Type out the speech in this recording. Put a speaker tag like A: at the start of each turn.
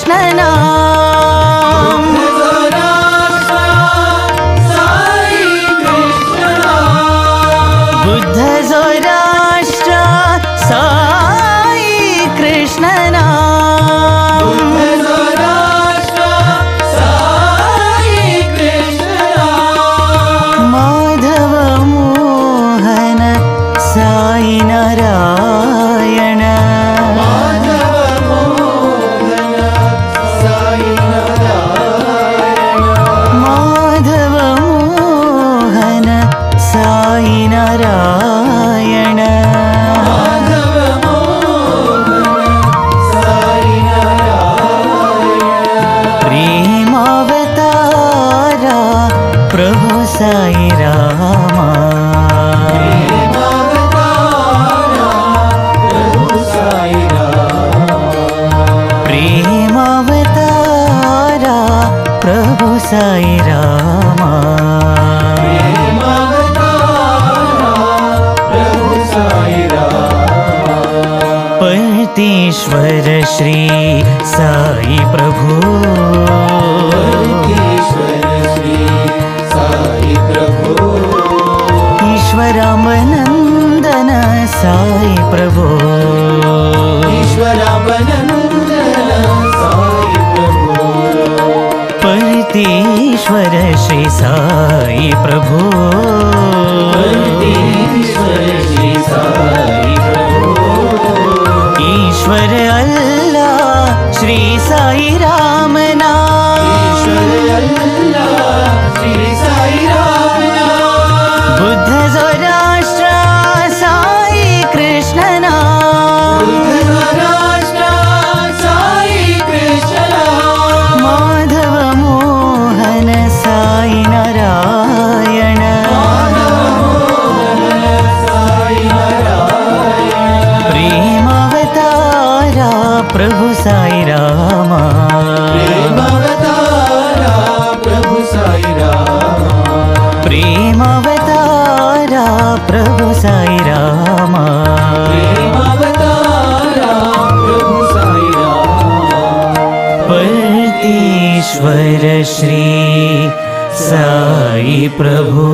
A: कृष्ण नाम। बुद्ध ज़ोराष्ट्र साई कृष्ण नाम। माधव मोहन साई नारायण। माधव मोहन साई नारायण। प्रेमावतारा प्रभु साई रामा। प्रेमावतारा प्रभु साई रामा। परमेश्वर श्री साई प्रभु। ईश्वरामनंदन साई प्रभु। परमेश्वर श्री साई प्रभु। ईश्वर अल्लाह श्री साई राम नाम। बुद्ध ज़ोराष्ट्र साई कृष्ण नाम। माधव मोहन साई नारायण। प्रेमावतारा प्रभु साई रामा। प्रेमावतारा प्रभु साई रामा। परमेश्वर श्री साई प्रभु।